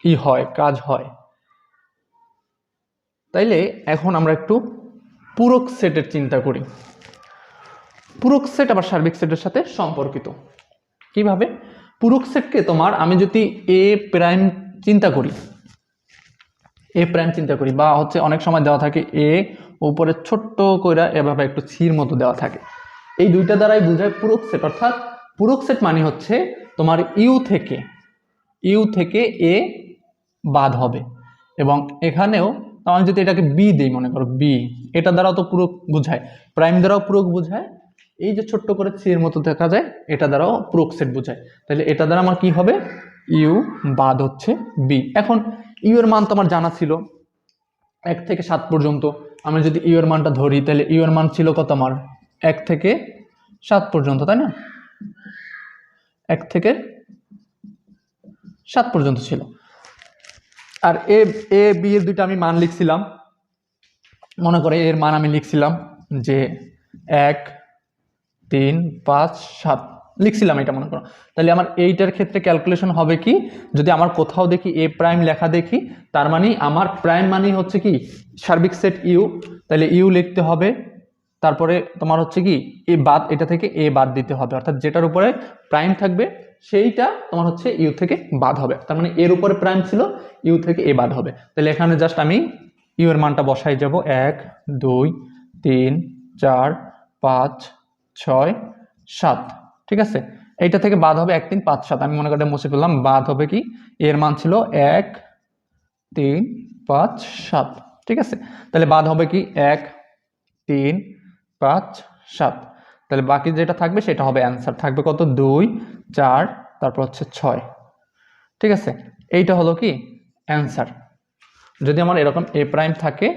কি হয় কাজ হয়, তাইলে এখন আমরা একটু পূরক সেটের চিন্তা করি। পূরক সেট আবার সার্বিক সেটের সাথে সম্পর্কিত। কিভাবে? পূরক সেটকে তোমার আমি যদি এ প্রাইম চিন্তা করি, এ প্রাইম চিন্তা করি, বা হচ্ছে অনেক সময় দেওয়া থাকে এ উপরে ছোট্ট কইরা এভাবে একটু ছির মতো দেওয়া থাকে, এই দুইটা দ্বারাই বোঝায় পূরক সেট। অর্থাৎ পূরক সেট মানে হচ্ছে তোমার ইউ থেকে এ বাদ হবে, এবং এখানেও আমি যদি এটাকে বি দিই, মনে করো বি, এটা দ্বারাও তো পূরক বোঝায়, প্রাইম দ্বারাও পূরক বোঝায়, এই যে ছোট্ট করে ছির মতো দেখা যায় এটা দ্বারাও পূরক সেট বোঝায়। তাহলে এটা দ্বারা আমার কি হবে, ইউ বাদ হচ্ছে বি। এখন ইউ এর মান তোমার জানা ছিল 1 থেকে 7 পর্যন্ত, আমি যদি ইউ এর মানটা ধরি তাহলে ইউ এর মান ছিল কত আমার 1 থেকে 7 পর্যন্ত, তাই না? 1 থেকে 7 পর্যন্ত ছিল। আর এ বি এর দুইটা আমি মান লিখছিলাম, মনে করে এর মান আমি লিখছিলাম যে 1 3 5 7 লিখছিলাম, এটা মনে করো। তাহলে আমার এইটার ক্ষেত্রে ক্যালকুলেশন হবে কি, যদি আমার কোথাও দেখি এ প্রাইম লেখা দেখি, তার মানে আমার প্রাইম মানে হচ্ছে কি সার্বিক সেট ইউ, তাহলে ইউ লিখতে হবে, তারপরে তোমার হচ্ছে কি এ বাদ, এটা থেকে এ বাদ দিতে হবে, অর্থাৎ যেটার উপরে প্রাইম থাকবে সেইটা তোমার হচ্ছে ইউ থেকে বাদ হবে, তার মানে এর উপরে প্রাইম ছিল ইউ থেকে এ বাদ হবে। তাহলে এখানে জাস্ট আমি ইউ এর মানটা বসাই যাব, 1 2 3 4 5 6 7, ঠিক আছে, এইটা থেকে বাদ হবে 1 3 5 7, আমি মনে করে মুছে ফেললাম, বাদ হবে কি এর মান ছিল 1 3 5 7, ঠিক আছে, তাহলে বাদ হবে কি 1 3 5 7, তাহলে বাকি যেটা থাকবে সেটা হবে অ্যান্সার, থাকবে কত 2 4 তারপর হচ্ছে 6। ঠিক আছে, এইটা হলো কি অ্যান্সার। যদি আমার এরকম এ প্রাইম থাকে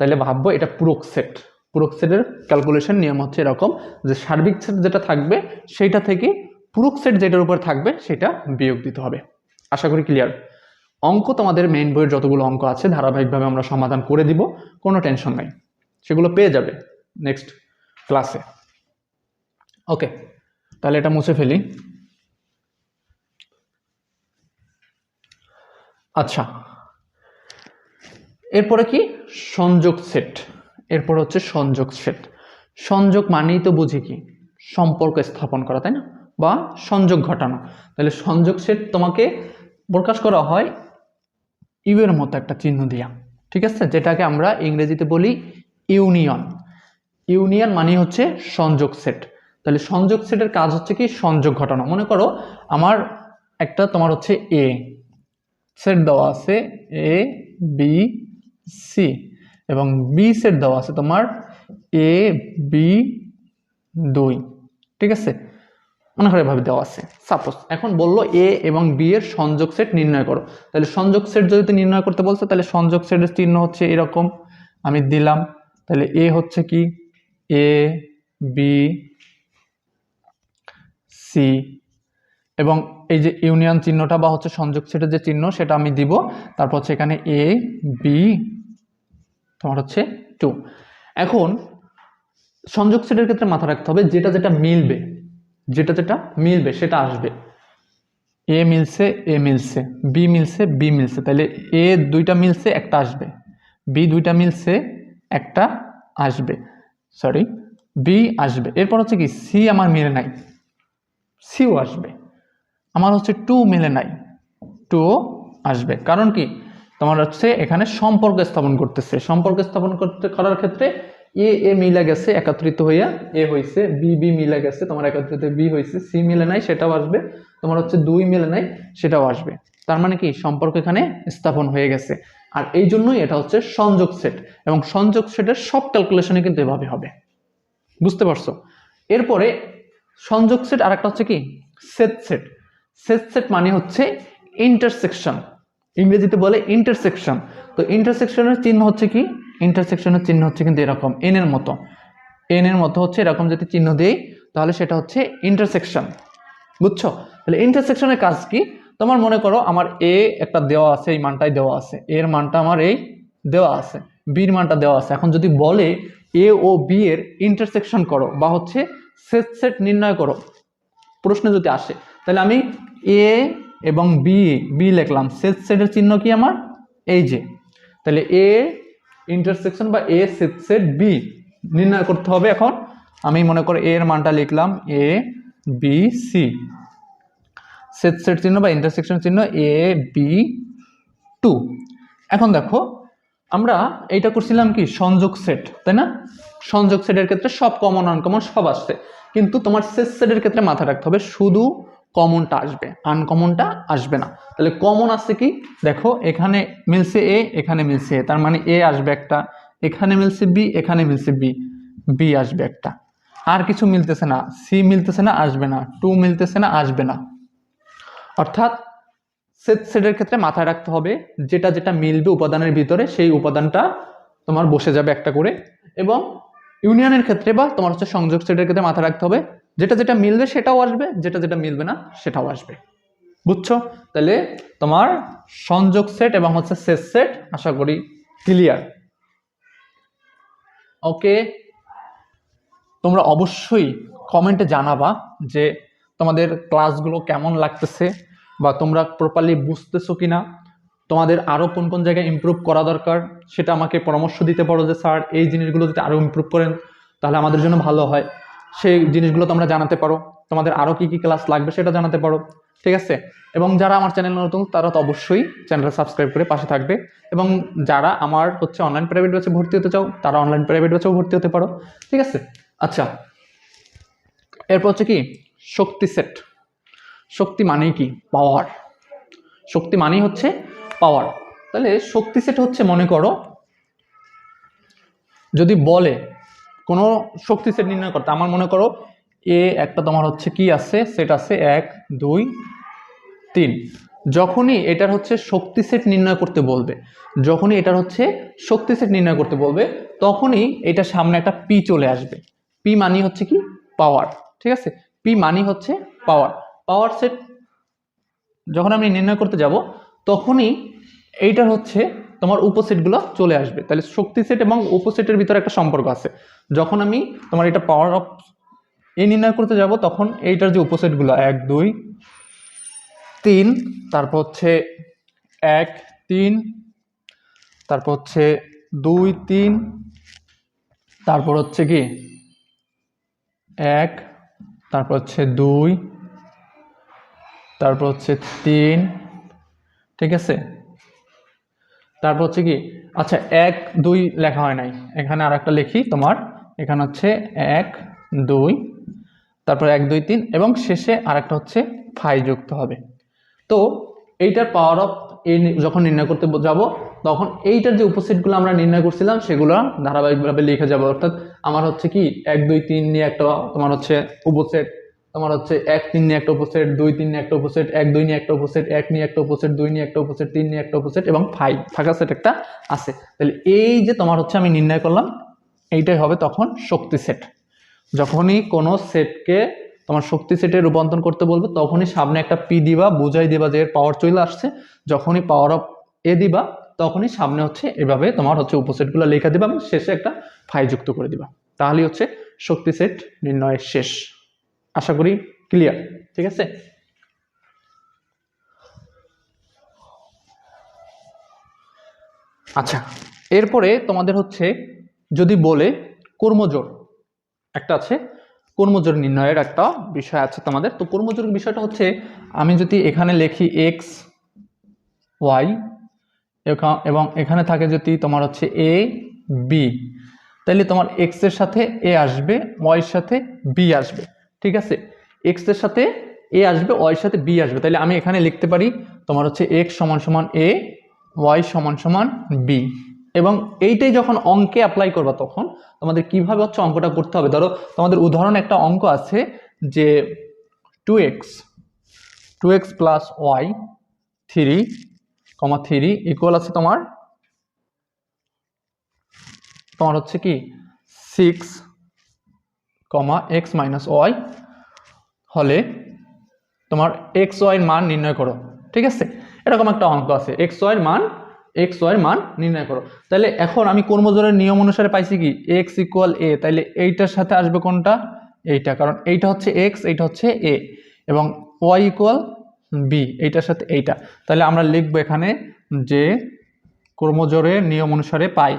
তাহলে ভাববো এটা পূরক সেট। পূরক সেটের ক্যালকুলেশন নিয়ম হচ্ছে এরকম যে সার্বিক সেট যেটা থাকবে সেইটা থেকে পূরক সেট যেটার উপর থাকবে সেটা বিয়োগ দিতে হবে। আশা করি ক্লিয়ার। অঙ্ক তোমাদের মেইন বইয়ের যতগুলো অঙ্ক আছে ধারাবাহিকভাবে আমরা সমাধান করে দিব, কোনো টেনশন নাই, সেগুলো পেয়ে যাবে নেক্সট ক্লাসে। ওকে, তাহলে এটা মুছে ফেলি। আচ্ছা, এরপরে কি সংযোগ সেট। এরপর হচ্ছে সংযোগ সেট। সংযোগ মানেই তো বুঝি কি সম্পর্ক স্থাপন করা, তাই না, বা সংযোগ ঘটানো। তাহলে সংযোগ সেট তোমাকে প্রকাশ করা হয় ইউ এর মতো একটা চিহ্ন দিয়া, ঠিক আছে, যেটাকে আমরা ইংরেজিতে বলি ইউনিয়ন। ইউনিয়ন মানে হচ্ছে সংযোগ সেট। তাহলে সংযোগ সেটের কাজ হচ্ছে কি সংযোগ ঘটানো। মনে করো আমার একটা তোমার হচ্ছে এ সেট দেওয়া আছে এ বি সি, এবং বি সেট দেওয়া আছে তোমার এ বি 2, ঠিক আছে, মনে করে এভাবে দেওয়া আছে সাপোজ। এখন বললো এ এবং বি এর সংযোগ সেট নির্ণয় করো। তাহলে সংযোগ সেট যদি নির্ণয় করতে বলছে তাহলে সংযোগ সেটের চিহ্ন হচ্ছে এরকম, আমি দিলাম। তাহলে এ হচ্ছে কি এ বি সি, এবং এই যে ইউনিয়ন চিহ্নটা বা হচ্ছে সংযোগ সেটের যে চিহ্ন সেটা আমি দিব। তারপর হচ্ছে এখানে এ বি তোমার হচ্ছে 2। এখন সংযোগ সেটের ক্ষেত্রে মাথা রাখতে হবে যেটা যেটা মিলবে, যেটা যেটা মিলবে সেটা আসবে। এ মিলছে এ মিলছে, বি মিলছে বি মিলছে, তাহলে এ দুইটা মিলছে একটা আসবে, বি দুইটা মিলছে একটা আসবে, সরি বি আসবে। এরপর হচ্ছে কি সি আমার মিলে নাই, সিও আসবে। আমার হচ্ছে 2 মিলে নাই, 2 আসবে। কারণ কি তোমার হচ্ছে এখানে সম্পর্ক স্থাপন করতেছে। সম্পর্ক স্থাপন করার ক্ষেত্রে এ এ মিলে গেছে একত্রিত হইয়া এ হয়েছে, বি বি মিলে গেছে তোমার একত্রিত বি হয়েছে, সি মিলে নাই সেটাও আসবে, তোমার হচ্ছে 2 মিলে নাই সেটাও আসবে। তার মানে কি সম্পর্ক এখানে স্থাপন হয়ে গেছে। আর এই জন্যই এটা হচ্ছে সংযোগ সেট, এবং সংযোগ সেটের সব ক্যালকুলেশনে কিন্তু এভাবে হবে, বুঝতে পারছো? এরপরে সংযোগ সেট আর একটা হচ্ছে কি সেট সেট। সেট সেট মানে হচ্ছে ইন্টারসেকশন, ইংরেজিতে বলে ইন্টারসেকশন। তো ইন্টারসেকশনের চিহ্ন হচ্ছে কি, ইন্টারসেকশনের চিহ্ন হচ্ছে কিন্তু এরকম এন এর মতো, এন এর মতো হচ্ছে এরকম যদি চিহ্ন দেই তাহলে সেটা হচ্ছে ইন্টারসেকশন, বুঝছো? তাহলে ইন্টারসেকশনের কাজ কি, তোমার মনে করো আমার এ একটা দেওয়া আছে, এই মানটাই দেওয়া আছে, এর মানটা আমার এই দেওয়া আছে, বির মানটা দেওয়া আছে। এখন যদি বলে এ ও বি এর ইন্টারসেকশন করো বা হচ্ছে সেট সেট নির্ণয় করো, প্রশ্ন যদি আসে, তাহলে আমি এ এবং বি বি লিখলাম, সেট সেটের চিহ্ন কি আমার এই যে, তাহলে এ ইন্টারসেকশন বা এ সেট সেট বি নির্ণয় করতে হবে। এখন আমি মনে করো এর মানটা লিখলাম A B C, set set চিহ্ন বা ইন্টারসেকশন চিহ্ন এ বি 2। এখন দেখো আমরা এইটা করছিলাম কি সংযোগ সেট, তাই না? সংযোগ সেটের ক্ষেত্রে সব কমন আনকমন সব আসছে, কিন্তু তোমার সেট সেটের ক্ষেত্রে মাথা রাখতে হবে শুধু কমনটা আসবে, আনকমনটা আসবে না। তাহলে কমন আসছে কি দেখো, এখানে মিলছে এ এখানে মিলছে এ, তার মানে এ আসবে একটা, এখানে মিলছে বি এখানে মিলছে বি, বি আসবে একটা। আর কিছু মিলতেছে না, সি মিলতেছে না আসবে না, 2 মিলতেছে না আসবে না। অর্থাৎ সেট সেটের ক্ষেত্রে মাথায় রাখতে হবে যেটা যেটা মিলবে উপাদানের ভিতরে সেই উপাদানটা তোমার বসে যাবে একটা করে। এবং ইউনিয়নের ক্ষেত্রে বা তোমার হচ্ছে সংযোগ সেটের ক্ষেত্রে মাথায় রাখতে হবে যেটা যেটা মিলবে সেটাও আসবে, যেটা যেটা মিলবে না সেটাও আসবে, বুঝছো? তাহলে তোমার সংযোগ সেট এবং হচ্ছে সেট সেট আশা করি ক্লিয়ার। ওকে, তোমরা অবশ্যই কমেন্টে জানাবা যে তোমাদের ক্লাসগুলো কেমন লাগতেছে বা তোমরা প্রপারলি বুঝতেছো কিনা, তোমাদের আরও কোন কোন জায়গায় ইমপ্রুভ করা দরকার সেটা আমাকে পরামর্শ দিতে পারো যে স্যার এই জিনিসগুলো যদি আরও ইমপ্রুভ করেন তাহলে আমাদের জন্য ভালো হয়, সেই জিনিসগুলো তোমরা জানাতে পারো। তোমাদের আরও কি কি ক্লাস লাগবে সেটা জানাতে পারো, ঠিক আছে? এবং যারা আমার চ্যানেল নতুন তারা তো অবশ্যই চ্যানেলটা সাবস্ক্রাইব করে পাশে থাকবে, এবং যারা আমার হচ্ছে অনলাইন প্রাইভেট ব্যাচে ভর্তি হতে চাও তারা অনলাইন প্রাইভেট ব্যাচেও ভর্তি হতে পারো, ঠিক আছে? আচ্ছা, এরপর হচ্ছে কি শক্তি সেট। শক্তি মানেই কি পাওয়ার, শক্তি মানেই হচ্ছে পাওয়ার। তাহলে শক্তি সেট হচ্ছে মনে করো যদি বলে কোনো শক্তি সেট নির্ণয় করতে, আমার মনে করো এ একটা তোমার হচ্ছে কি আছে, সেট আছে 1 2 3, যখনই এটার হচ্ছে শক্তি সেট নির্ণয় করতে বলবে, যখনই এটার হচ্ছে শক্তি সেট নির্ণয় করতে বলবে, তখনই এটার সামনে একটা পি চলে আসবে। পি মানি হচ্ছে কি পাওয়ার, ঠিক আছে, পি মানি হচ্ছে পাওয়ার। পাওয়ার সেট যখন আমি নির্ণয় করতে যাব তখনই এইটার হচ্ছে তোমার উপসেটগুলো চলে আসবে। তাহলে শক্তি সেট এবং উপসেটের ভিতরে একটা সম্পর্ক আছে। যখন আমি তোমার এটা পাওয়ার অফ এ নির্ণয় করতে যাব তখন এইটার যে উপসেটগুলো 1 2 3, তারপর হচ্ছে 1 3, তারপর হচ্ছে 2 3, তারপর হচ্ছে কি 1, তারপর হচ্ছে 2, তারপর হচ্ছে 3, ঠিক আছে, তারপর হচ্ছে কি আচ্ছা 1 2 লেখা হয় নাই, এখানে আর একটা লিখি তোমার, এখানে হচ্ছে 1 2, তারপর 1 2 3 এবং শেষে আরেকটা হচ্ছে ফাই যুক্ত হবে। তো এইটার পাওয়ার অফ এ যখন নির্ণয় করতে যাব তখন এইটার যে উপসেটগুলো আমরা নির্ণয় করছিলাম সেগুলো ধারাবাহিকভাবে লিখে যাব। অর্থাৎ আমার হচ্ছে কি 1 2 3 নিয়ে একটা তোমার হচ্ছে উপসেট, তোমার হচ্ছে 1 3 নিয়ে একটা উপসেট, 2 3 নিয়ে একটা উপসেট, 1 2 নিয়ে একটা উপসেট, 1 নিয়ে একটা উপসেট, 2 নিয়ে একটা উপসেট, 3 নিয়ে একটা উপসেট এবং 5 ফাঁকা সেট একটা আছে। তাহলে এই যে তোমার হচ্ছে আমি নির্ণয় করলাম এইটাই হবে তখন শক্তি সেট। যখনই কোনো সেটকে তোমার শক্তি সেটে রূপান্তর করতে বলবে তখনই সামনে একটা পি দিবা, বুঝাই দিবা যে এর পাওয়ার চলে আসছে। যখনই পাওয়ার অফ এ দিবা তখনই সামনে হচ্ছে এভাবে তোমার হচ্ছে উপসেটগুলো লেখা দিবা এবং শেষে একটা ফাই যুক্ত করে দিবা। তাহলেই হচ্ছে শক্তি সেট নির্ণয়ের শেষ। আশা করি ক্লিয়ার, ঠিক আছে। আচ্ছা, এরপরে তোমাদের হচ্ছে যদি বলে কর্মজোড় একটা আছে, কর্মজোড় নির্ণয়ের একটা বিষয় আছে তোমাদের। তো কর্মজোড় বিষয়টা হচ্ছে আমি যদি এখানে লিখি এক্স ওয়াই এবং এখানে থাকে যদি তোমার হচ্ছে এ বি, তাহলে তোমার এক্স এর সাথে এ আসবে, ওয়াই এর সাথে বি আসবে, ঠিক আছে। এক্স এর সাথে এ আসবে, ওয়াই এর সাথে বি আসবে, তাহলে আমি এখানে লিখতে পারি তোমার হচ্ছে এক্স সমান সমান এ, ওয়াই সমান সমান বি। এবং এইটাই যখন অঙ্কে অ্যাপ্লাই করবা তখন তোমাদের কিভাবে হচ্ছে অঙ্কটা করতে হবে। ধরো তোমাদের উদাহরণ একটা অঙ্ক আছে যে 2x প্লাস ওয়াই 3, ইকুয়াল আছে তোমার হচ্ছে কি 6, এক্স মাইনাস ওয়াই হলে তোমার এক্স ওয়াইয়ের মান নির্ণয় করো, ঠিক আছে। এরকম একটা অঙ্ক আছে, এক্স ওয়াইয়ের মান নির্ণয় করো। তাহলে এখন আমি কর্মজোড়ের নিয়ম অনুসারে পাইছি কি এক্স ইকুয়াল এ, তাহলে এইটার সাথে আসবে কোনটা, এইটা, কারণ এইটা হচ্ছে এক্স, এইটা হচ্ছে এ, এবং ওয়াই ইকুয়াল বি, এইটার সাথে এইটা। তাহলে আমরা লিখবো এখানে যে কর্মজোড়ের নিয়ম অনুসারে পাই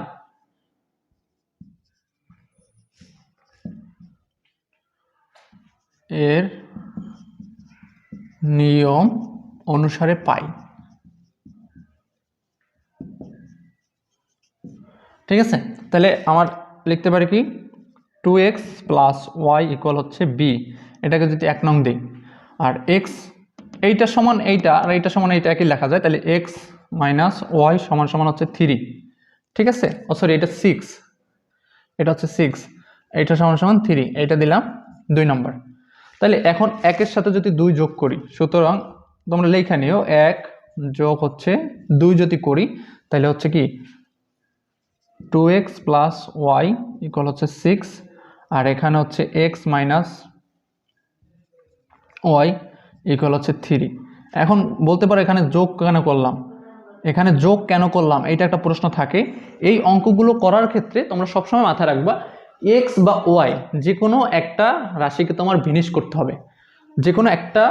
এর নিয়ম অনুসারে পাই, ঠিক আছে। তাহলে আমার লিখতে পারি কি 2x প্লাস ওয়াই ইকুয়াল হচ্ছে বি, এটাকে যদি 1 নং দিই, আর এক্স এইটার সমান এইটা আর এইটার সমান এইটা একই লেখা যায়, তাহলে এক্স মাইনাস ওয়াই সমান সমান হচ্ছে 3, ঠিক আছে। ও সরি, এটা 6, এটা হচ্ছে 6, এইটা সমান সমান 3, এইটা দিলাম 2 নম্বর। তাহলে এখন 1 এর সাথে যদি 2 যোগ করি, সুতরাং তোমরা লেখা নিও 1 যোগ হচ্ছে 2 যদি করি তাহলে হচ্ছে কি 2x প্লাস ওয়াই ইকুয়াল হচ্ছে 6, আর এখানে হচ্ছে x মাইনাস ওয়াই ইকুয়াল হচ্ছে 3। এখন বলতে পারো এখানে যোগ কেন করলাম, এইটা একটা প্রশ্ন থাকে। এই অঙ্কগুলো করার ক্ষেত্রে তোমরা সবসময় মাথায় রাখবা x বা y যে কোনো একটা রাশিকে তোমার ভিনিশ করতে হবে, যে কোনো একটা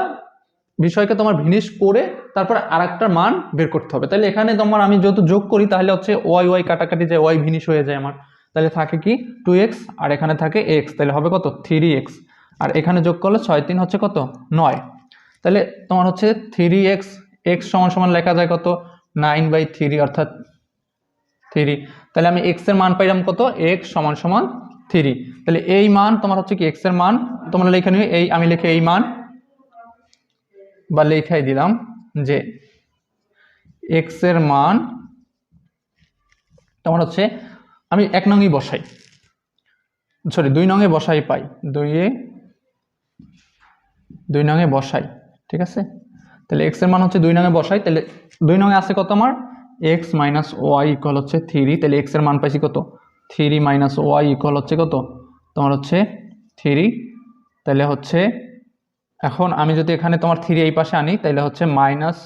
বিষয়কে তোমার ভিনিশ করে তারপর আরেকটার মান বের করতে হবে। তাহলে এখানে তোমার আমি যত যোগ করি তাহলে হচ্ছে ওয়াই কাটাকাটি যায়, ওয়াই ভিনিশ হয়ে যায় আমার, তাহলে থাকে কি 2x আর এখানে থাকে x, তাহলে হবে কত 3x, আর এখানে যোগ করলে 6 3 হচ্ছে কত 9, তাহলে তোমার হচ্ছে 3x, x সমান সমান লেখা যায় কত 9/3 অর্থাৎ 3। তাহলে আমি x এর মান পাইলাম কত, x সমান সমান 3। তাহলে এই মান তোমার হচ্ছে কি x এর মান তোমরা লিখে নিও, এই আমি লিখে এই মান বা লেখাই দিলাম যে x এর মান তোমার হচ্ছে আমি 1 নংই বসাই, সরি 2 নংয়ে বসাই পাই, 2 নংয়ে বসাই, ঠিক আছে। তাহলে x এর মান হচ্ছে 2 নংয়ে বসাই, তাহলে 2 নংয়ে আছে কত আমার x মাইনাস ওয়াই ইকুয়াল হচ্ছে 3, তাহলে x এর মান পাইছি কত 3 মাইনাস ওয়াই ইকুয়াল হচ্ছে কত তোমার হচ্ছে 3, তাহলে হচ্ছে এখন আমি যদি এখানে তোমার 3 এই পাশে আনি তাহলে হচ্ছে মাইনাস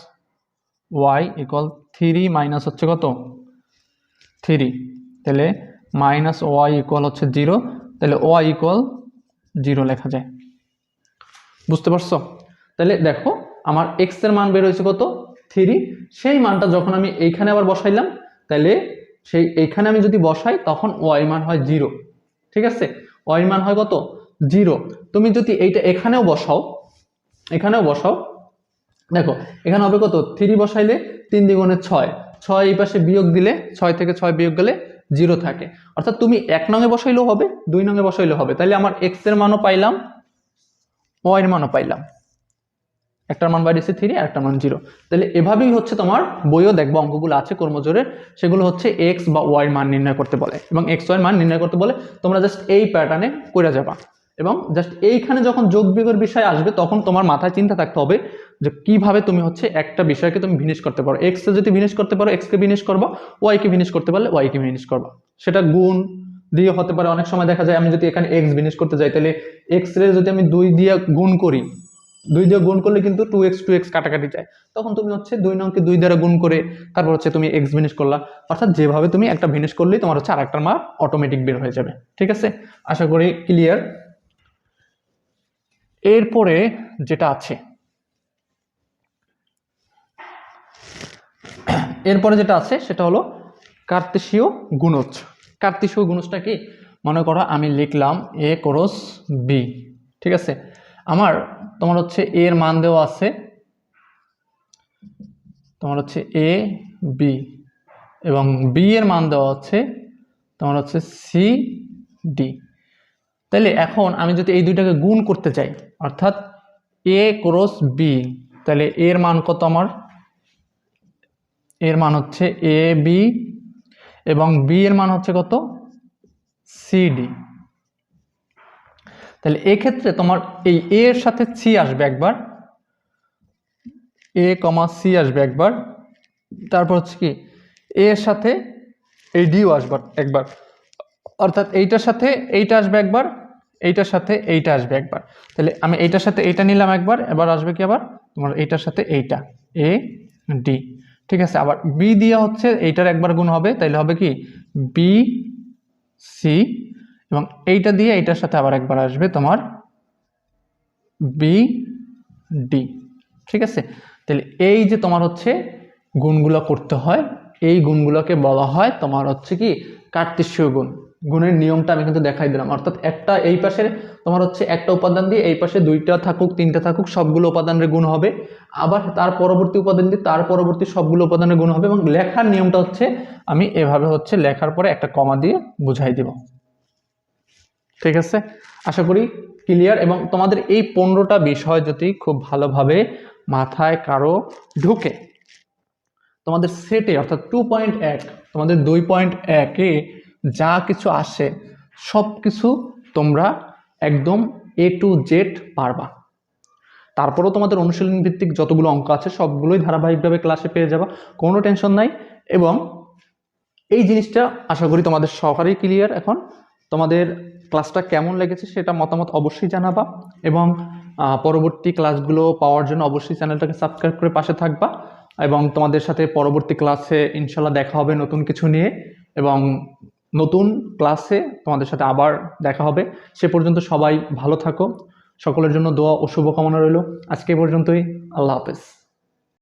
ওয়াই ইকুয়াল 3 মাইনাস হচ্ছে কত 3, তাহলে মাইনাস ওয়াই ইকুয়াল হচ্ছে 0, তাহলে ওয়াই ইকুয়াল 0 লেখা যায়। বুঝতে পারছো? তাহলে দেখো আমার x এর মান বের হয়েছে কত 3, সেই মানটা যখন আমি এইখানে আবার বসাইলাম তাহলে সেই এইখানে আমি যদি বসাই তখন y মান হয় 0, ঠিক আছে। y মান হয় কত 0। তুমি যদি এইটা এখানেও বসাও দেখো এখানে হবে কত 3 বসাইলে 3 দ্বিগুণে 6, 6 এই পাশে বিয়োগ দিলে 6 থেকে 6 বিয়োগ গেলে 0 থাকে, অর্থাৎ তুমি 1 নংয়ে বসাইলেও হবে 2 নংয়ে বসাইলেও হবে। তাহলে আমার x এর মানও পাইলাম y এর মানও পাইলাম, একটার মান বাইরেছে 3 আর একটার মান 0। তাহলে এভাবেই হচ্ছে তোমার বইও দেখবো অঙ্কগুলো আছে কর্মজোরের, সেগুলো হচ্ছে x বা y এর মান নির্ণয় করতে বলে এবং x y এর মান নির্ণয় করতে বলে। তোমরা জাস্ট এই প্যাটার্নে করে যাবা এবং জাস্ট এইখানে যখন যোগ বিয়োগের বিষয় আসবে তখন তোমার মাথায় চিন্তা থাকতে হবে যে কিভাবে তুমি হচ্ছে একটা বিষয়কে তুমি ভিনিশ করতে পারো। x কে যদি ভিনিশ করতে পারো x কে ভিনিশ করবা, y কে ভিনিশ করতে পারলে y কে ভিনিশ করবা। সেটা গুণ দিয়ে হতে পারে, অনেক সময় দেখা যায় আমি যদি এখানে x ভিনিশ করতে যাই তাহলে x এর যদি আমি 2 দিয়ে গুণ করি, 2 দিয়ে গুণ করলে কিন্তু 2x কাটাকাটি যায়, তখন তুমি হচ্ছে 2 নংকে 2 দ্বারা গুণ করে তারপর হচ্ছে তুমি x ভিনিশ করলা, অর্থাৎ যেভাবে তুমি একটা ভিনিশ করলেই তোমার হচ্ছে আরেকটার মান অটোমেটিক বের হয়ে যাবে, ঠিক আছে। আশা করি ক্লিয়ার। এরপরে যেটা আছে সেটা হলো কার্তেশীয় গুণজ। কার্তেশীয় গুণজটা কি, মনে করো আমি লিখলাম a ক্রস b, ঠিক আছে। আমার তোমার হচ্ছে a এর মান দেওয়া আছে তোমার হচ্ছে a b এবং b এর মান দেওয়া আছে তোমার হচ্ছে c d। তাহলে এখন আমি যদি এই দুইটাকে গুণ করতে চাই, অর্থাৎ a ক্রস b, তাহলে a এর মান কত আমার, এর মান হচ্ছে a b এবং b এর মান হচ্ছে কত c d। তাহলে এই ক্ষেত্রে তোমার এই a এর সাথে c আসবে একবার, a, c আসবে একবার, তারপর হচ্ছে কি a এর সাথে এই d আসবে একবার, অর্থাৎ এইটার সাথে এইটা আসবে একবার, এইটার সাথে এইটা আসবে একবার। তাহলে আমি এইটার সাথে এইটা নিলাম একবার, এবার আসবে কি আবার তোমার এইটার সাথে এইটা a d, ঠিক আছে। আবার b দিয়ে হচ্ছে এইটার একবার গুণ হবে, তাইলে হবে কি b c এবং এইটা দিয়ে এইটার সাথে আবার একবার আসবে তোমার b d, ঠিক আছে। তাহলে এই যে তোমার হচ্ছে গুণগুলো করতে হয়, এই গুণগুলোকে বলা হয় তোমার হচ্ছে কি কার্তেশীয় গুণ। গুণের নিয়মটা আমি কিন্তু দেখাই দিলাম, অর্থাৎ একটা এই পাশে তোমার হচ্ছে একটা উপাদান দিয়ে এই পাশে 2টা থাকুক 3টা থাকুক সবগুলো উপাদানের গুণ হবে, আবার তার পরবর্তী উপাদান দিয়ে তার পরবর্তী সবগুলো উপাদানের গুণ হবে। এবং লেখার নিয়মটা হচ্ছে আমি এভাবে হচ্ছে লেখার পরে একটা কমা দিয়ে বুঝাই দিব, ঠিক আছে। আশা করি ক্লিয়ার। এবং তোমাদের এই 15টা বিষয় যদি খুব ভালোভাবে মাথায় কারো ঢুকে, তোমাদের সেটে অর্থাৎ 2.1 তোমাদের 2.1-এ যা কিছু আসে সব কিছু তোমরা একদম A to Z পারবা। তারপরেও তোমাদের অনুশীলন ভিত্তিক যতগুলো অঙ্ক আছে সবগুলোই ধারাবাহিকভাবে ক্লাসে পেয়ে যাবা, কোনো টেনশন নাই। এবং এই জিনিসটা আশা করি তোমাদের সবারই ক্লিয়ার। এখন তোমাদের ক্লাসটা কেমন লেগেছে সেটা মতামত অবশ্যই জানাবা এবং পরবর্তী ক্লাসগুলো পাওয়ার জন্য অবশ্যই চ্যানেলটাকে সাবস্ক্রাইব করে পাশে থাকবা। এবং তোমাদের সাথে পরবর্তী ক্লাসে ইনশাল্লাহ দেখা হবে নতুন কিছু নিয়ে, এবং নতুন ক্লাসে তোমাদের সাথে আবার দেখা হবে। সে পর্যন্ত সবাই ভালো থাকো, সকলের জন্য দোয়া ও শুভকামনা রইল। আজকে পর্যন্তই, আল্লাহ হাফেজ।